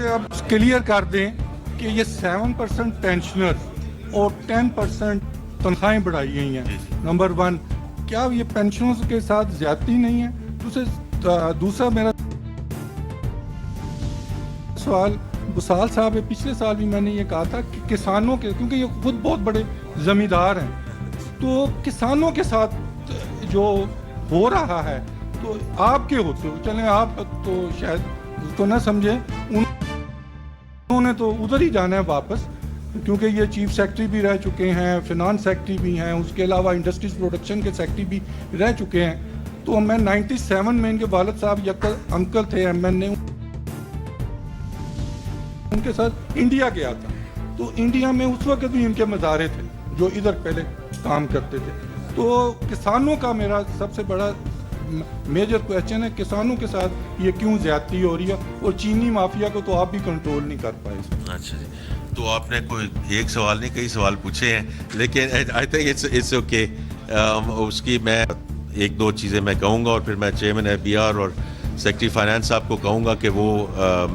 مجھے اب کلیئر کر دیں کہ یہ 7% پینشنر اور 10% تنخواہیں بڑھائی گئی ہیں. نمبر 1, کیا یہ پینشنوں کے ساتھ زیادتی نہیں ہے؟ دوسرا میرا سوال, بسال صاحب پچھلے سال بھی میں نے یہ کہا تھا کہ کسانوں کے, کیونکہ یہ خود بہت بڑے زمیندار ہیں, تو کسانوں کے ساتھ جو ہو رہا ہے, تو آپ کے ہوتے ہو, چلیں آپ تو شاید اس کو نہ سمجھیں, انہوں نے تو ادھر ہی جانا ہے واپس, کیونکہ یہ چیف سیکرٹری بھی رہ چکے ہیں, فنانس سیکرٹری بھی ہیں, اس کے علاوہ انڈسٹریز پروڈکشن کے سیکرٹری بھی رہ چکے ہیں. تو میں 97 میں ان کے والد صاحب انکل تھے ایم این اے, ان کے ساتھ انڈیا گیا تھا. تو انڈیا میں اس وقت بھی ان کے مزارے تھے جو ادھر پہلے کام کرتے تھے. تو کسانوں کا میرا سب سے بڑا میجر کویسچن ہے, کسانوں کے ساتھ یہ کیوں زیادتی ہو رہی ہے, اور چینی مافیا کو تو آپ بھی کنٹرول نہیں کر پائے. اچھا جی, تو آپ نے کوئی ایک سوال نہیں کئی سوال پوچھے ہیں, لیکن آئی تھنک اٹس اوکے. اس کی میں ایک دو چیزیں میں کہوں گا, اور پھر میں چیئرمین ایف بی آر اور سیکرٹری فائنانس صاحب کو کہوں گا کہ وہ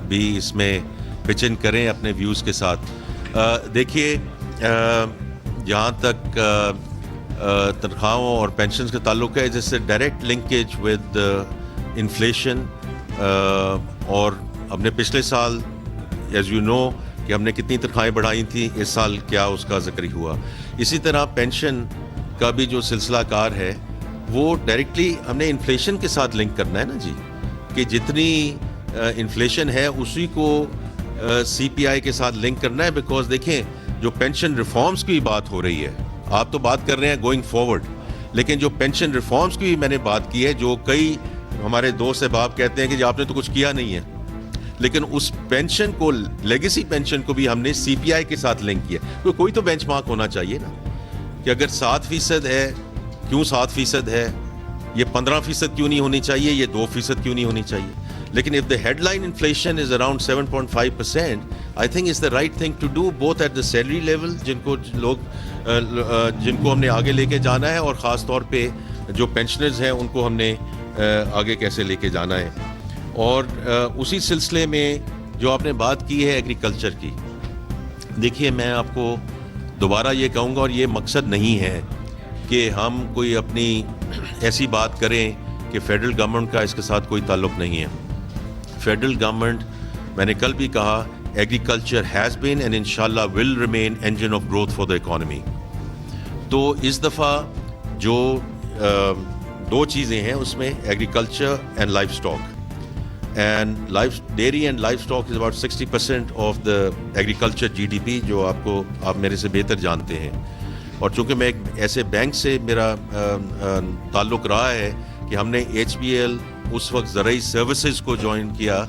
بھی اس میں پچن کریں اپنے ویوز کے ساتھ. دیکھیے, جہاں تک تنخواہوں اور پینشنز کا تعلق ہے, جس سے ڈائریکٹ لنکیج ود انفلیشن, اور ہم نے پچھلے سال ایز یو نو کہ ہم نے کتنی تنخواہیں بڑھائی تھیں, اس سال کیا اس کا ذکر ہوا. اسی طرح پینشن کا بھی جو سلسلہ کار ہے وہ ڈائریکٹلی ہم نے انفلیشن کے ساتھ لنک کرنا ہے نا جی, کہ جتنی انفلیشن ہے اسی کو سی پی آئی کے ساتھ لنک کرنا ہے. بیکاز دیکھیں, جو پینشن ریفارمز کی بات ہو رہی ہے, آپ تو بات کر رہے ہیں گوئنگ فارورڈ, لیکن جو پینشن ریفارمز کی میں نے بات کی ہے, جو کئی ہمارے دوست احباب کہتے ہیں کہ آپ نے تو کچھ کیا نہیں ہے, لیکن اس پینشن کو, لیگیسی پینشن کو بھی ہم نے سی پی آئی کے ساتھ لنک کیا. کوئی تو بینچ مارک ہونا چاہیے نا, کہ اگر 7% ہے, کیوں 7% ہے, یہ 15% کیوں نہیں ہونی چاہیے, یہ 2% کیوں نہیں ہونی چاہیے. لیکن if the headline inflation is around 7.5%, I think it's the right thing to do, both at the salary level, جن کو ہم نے آگے لے کے جانا ہے, اور خاص طور پہ جو پینشنرز ہیں ان کو ہم نے آگے کیسے لے کے جانا ہے. اور اسی سلسلے میں جو آپ نے بات کی ہے ایگریکلچر کی, دیکھیے میں آپ کو دوبارہ یہ کہوں گا, اور یہ مقصد نہیں ہے کہ ہم کوئی اپنی ایسی بات کریں کہ فیڈرل گورنمنٹ کا اس کے ساتھ کوئی تعلق نہیں ہے. فیڈرل گورنمنٹ, میں نے کل بھی کہا, ایگریکلچر ہیز بین اینڈ انشاءاللہ will remain engine of growth for the economy. تو اس دفعہ جو دو چیزیں ہیں اس میں, agriculture and livestock. And dairy and livestock is about 60% of the agriculture G D P, جو آپ میرے سے بہتر جانتے ہیں. اور چونکہ میں ایک ایسے بینک سے میرا تعلق رہا ہے کہ ہم نے ایچ بی ایل اس وقت زرعی سروسز کو جوائن کیا,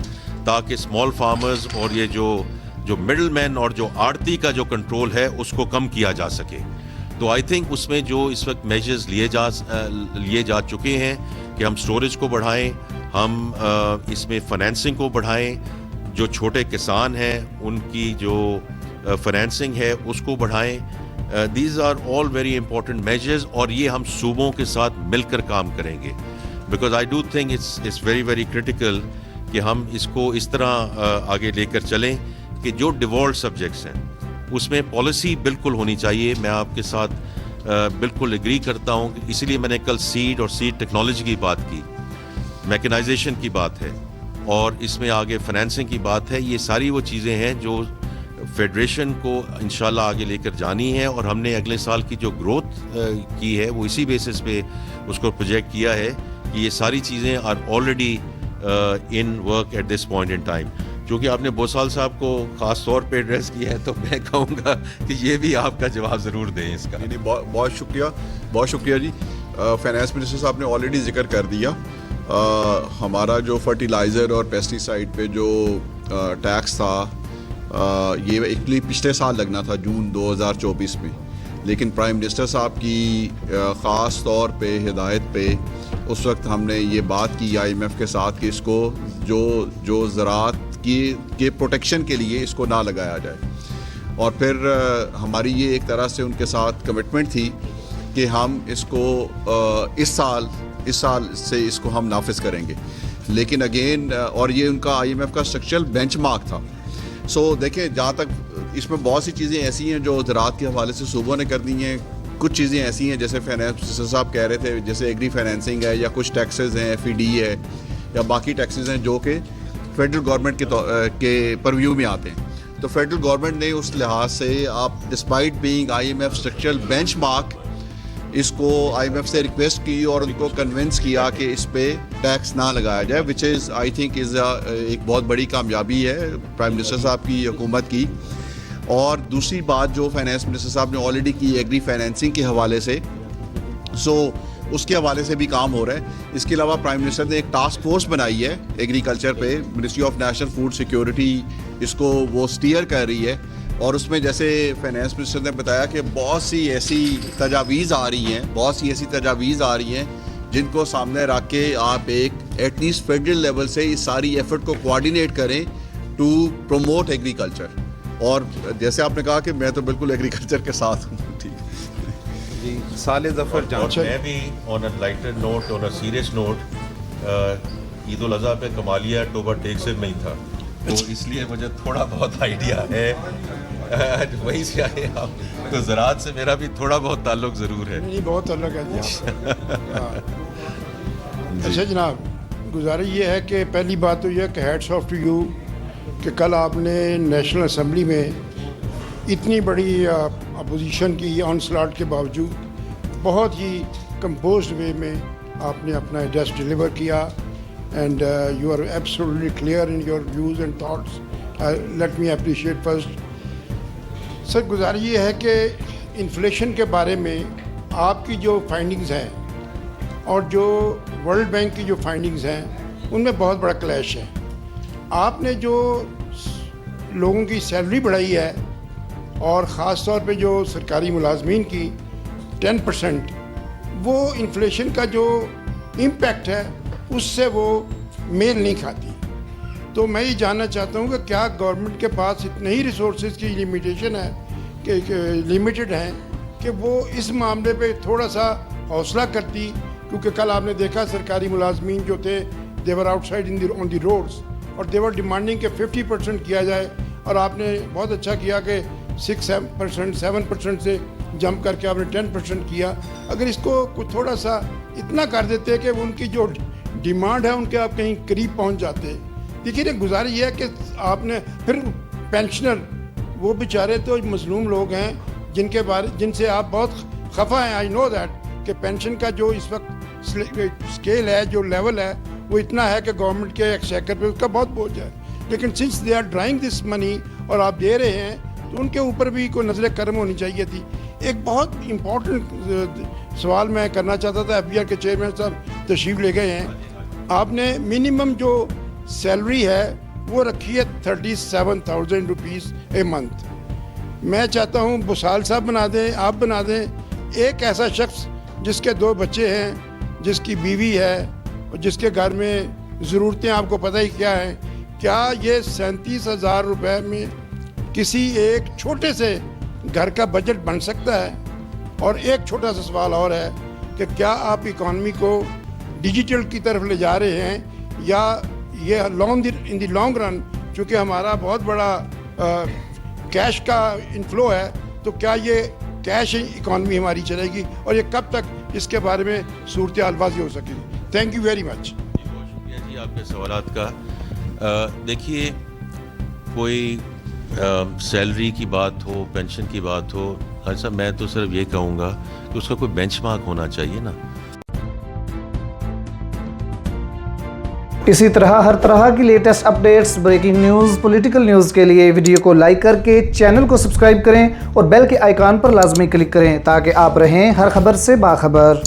تاکہ اسمال فارمرز اور یہ جو مڈل مین اور جو آڑتی کا جو کنٹرول ہے اس کو کم کیا جا سکے. تو آئی تھنک اس میں جو اس وقت میجرز لیے جا چکے ہیں کہ ہم سٹوریج کو بڑھائیں, ہم اس میں فنانسنگ کو بڑھائیں, جو چھوٹے کسان ہیں ان کی جو فنانسنگ ہے اس کو بڑھائیں. These are all very important measures, اور یہ ہم صوبوں کے ساتھ مل کر کام کریں گے. Because I do think it's very very critical کہ ہم اس کو اس طرح آگے لے کر چلیں کہ جو ڈیوالوڈ سبجیکٹس ہیں اس میں پالیسی بالکل ہونی چاہیے. میں آپ کے ساتھ بالکل ایگری کرتا ہوں, اسی لیے میں نے کل سیڈ اور سیڈ ٹیکنالوجی کی بات کی, میکنائزیشن کی بات ہے, اور اس میں آگے فنانسنگ کی بات ہے. یہ ساری وہ چیزیں ہیں جو فیڈریشن کو انشاءاللہ آگے لے کر جانی ہے, اور ہم نے اگلے سال کی جو گروتھ کی ہے وہ اسی بیسس پہ اس کو پروجیکٹ کیا ہے کہ یہ ساری چیزیں are already in work at this point in time. چونکہ آپ نے بوسال صاحب کو خاص طور پہ ایڈریس کیا ہے, تو میں کہوں گا کہ یہ بھی آپ کا جواب ضرور دیں اس کا. بہت شکریہ جی. فائنانس منسٹر صاحب نے آلریڈی ذکر کر دیا. ہمارا جو فرٹیلائزر اور پیسٹی سائڈ پہ جو ٹیکس تھا, یہ ایکچولی پچھلے سال لگنا تھا جون 2024 میں, لیکن پرائم منسٹر صاحب کی خاص طور پہ ہدایت پہ اس وقت ہم نے یہ بات کی آئی ایم ایف کے ساتھ کہ اس کو جو زراعت کے پروٹیکشن کے لیے اس کو نہ لگایا جائے. اور پھر ہماری یہ ایک طرح سے ان کے ساتھ کمٹمنٹ تھی کہ ہم اس کو اس سال سے اس کو ہم نافذ کریں گے. لیکن اگین اور یہ ان کا IMF کا اسٹرکچرل بینچ مارک تھا. سو دیکھیں جہاں تک اس میں بہت سی چیزیں ایسی ہیں جو زراعت کے حوالے سے صوبوں نے کر دی ہیں, کچھ چیزیں ایسی ہیں جیسے فائنانس صاحب کہہ رہے تھے, جیسے ایگری فائنینسنگ ہے یا کچھ ٹیکسز ہیں, FED ہے یا باقی ٹیکسز ہیں جو کہ فیڈرل گورنمنٹ کے پرویو میں آتے ہیں. تو فیڈرل گورنمنٹ نے اس لحاظ سے آپ despite being IMF structural benchmark اس کو IMF سے ریکویسٹ کی اور ان کو کنونس کیا کہ اس پہ ٹیکس نہ لگایا جائے, وچ از آئی تھنک از ایک بہت بڑی کامیابی ہے پرائم منسٹر صاحب کی حکومت کی. اور دوسری بات جو فائنانس منسٹر صاحب نے آلریڈی کی ایگری فائنینسنگ کے حوالے سے, سو اس کے حوالے سے بھی کام ہو رہا ہے. اس کے علاوہ پرائم منسٹر نے ایک ٹاسک فورس بنائی ہے ایگریکلچر پہ, ministry of national food security اس کو وہ سٹیئر کر رہی ہے, اور اس میں جیسے فائنانس منسٹر نے بتایا کہ بہت سی ایسی تجاویز آ رہی ہیں جن کو سامنے رکھ کے آپ ایک ایٹ لیسٹ فیڈرل لیول سے اس ساری ایفرٹ کو کوآرڈینیٹ کریں ٹو پروموٹ ایگریکلچر. اور جیسے آپ نے کہا کہ میں تو بالکل ایگریکلچر کے ساتھ ہوں. ٹھیک جی, صالح ظفر جان. میں بھی on a lighter note, on a serious note, Eid al-Adha پہ کمالیہ ٹوبہ ٹیک سے نہیں تھا, تو اس لیے مجھے تھوڑا بہت آئیڈیا ہے, وہیں سے آئے آپ, تو زراعت سے میرا بھی تھوڑا بہت تعلق ضرور ہے. نہیں, بہت الگ ہے جی. اچھا جناب, گزارش یہ ہے کہ پہلی بات تو یہ ہے کہ ہیڈس آف ٹو یو کہ کل آپ نے نیشنل اسمبلی میں اتنی بڑی اپوزیشن کی آن سلاٹ کے باوجود بہت ہی کمپوزڈ وے میں آپ نے اپنا ایڈریس ڈیلیور کیا, and you are absolutely clear in your views and thoughts. Let me appreciate first. Sir, گزارش یہ ہے کہ انفلیشن کے بارے میں آپ کی جو فائنڈنگز ہیں اور جو ورلڈ بینک کی جو فائنڈنگز ہیں ان میں بہت بڑا کلیش ہے. آپ نے جو لوگوں کی سیلری بڑھائی ہے اور خاص طور پہ جو سرکاری ملازمین کی 10%, وہ انفلیشن کا جو امپیکٹ ہے اس سے وہ میل نہیں کھاتی. تو میں یہ جاننا چاہتا ہوں کہ کیا گورنمنٹ کے پاس اتنے ہی ریسورسز کی لمیٹیشن ہے کہ لمیٹڈ ہیں کہ وہ اس معاملے پہ تھوڑا سا حوصلہ کرتی, کیونکہ کل آپ نے دیکھا سرکاری ملازمین جو تھے they were outside on the roads اور دے ور ڈیمانڈنگ کہ 50% کیا جائے, اور آپ نے بہت اچھا کیا کہ 6-7% سے جمپ کر کے آپ نے 10% کیا. اگر اس کو کچھ تھوڑا سا اتنا کر دیتے کہ ان کی جو ڈیمانڈ ہے ان کے آپ کہیں قریب پہنچ جاتے. دیکھیے نا, گزارش یہ ہے کہ آپ نے پھر پینشنر, وہ بیچارے تو مظلوم لوگ ہیں جن سے آپ بہت خفا ہیں. آئی نو دیٹ کہ پینشن کا جو اس وقت اسکیل ہے, جو لیول ہے, وہ اتنا ہے کہ گورنمنٹ کے ایکسچیکر پہ اس کا بہت بوجھ ہے. لیکن سنس دے آر ڈرائنگ دس منی اور آپ دے رہے ہیں تو ان کے اوپر بھی کوئی نظر کرم ہونی چاہیے تھی. ایک بہت امپورٹنٹ سوال میں کرنا چاہتا تھا, FBR کے چیئرمین صاحب تشریف لے گئے ہیں. آپ نے منیمم جو سیلری ہے وہ رکھی ہے 37,000 روپیز اے منتھ. میں چاہتا ہوں بسال صاحب بنا دیں, آپ بنا دیں ایک ایسا شخص جس کے 2 بچے ہیں, جس کی بیوی ہے اور جس کے گھر میں ضرورتیں آپ کو پتہ ہی کیا ہیں. کیا یہ 37,000 روپے میں کسی ایک چھوٹے سے گھر کا بجٹ بن سکتا ہے؟ اور ایک چھوٹا سا سوال اور ہے کہ کیا آپ اکانومی کو ڈیجیٹل کی طرف لے جا رہے ہیں, یا یہ ان دی لانگ رن, چونکہ ہمارا بہت بڑا کیش کا انفلو ہے, تو کیا یہ کیش اکانومی ہماری چلے گی, اور یہ کب تک اس کے بارے میں صورتحال واضح ہو سکے گی؟ Thank you very much. بہت شکریہ جی آپ کے سوالات کا. دیکھیے, کوئی سیلری کی بات ہو, پینشن کی بات ہو, ایسا میں تو صرف یہ کہوں گا کہ اس کا کوئی بینچ مارک ہونا چاہیے نا. اسی طرح ہر طرح کی latest updates, breaking news, political news کے لیے ویڈیو کو لائک کر کے چینل کو سبسکرائب کریں اور بیل کے آئیکن پر لازمی کلک کریں تاکہ آپ رہیں ہر خبر سے باخبر.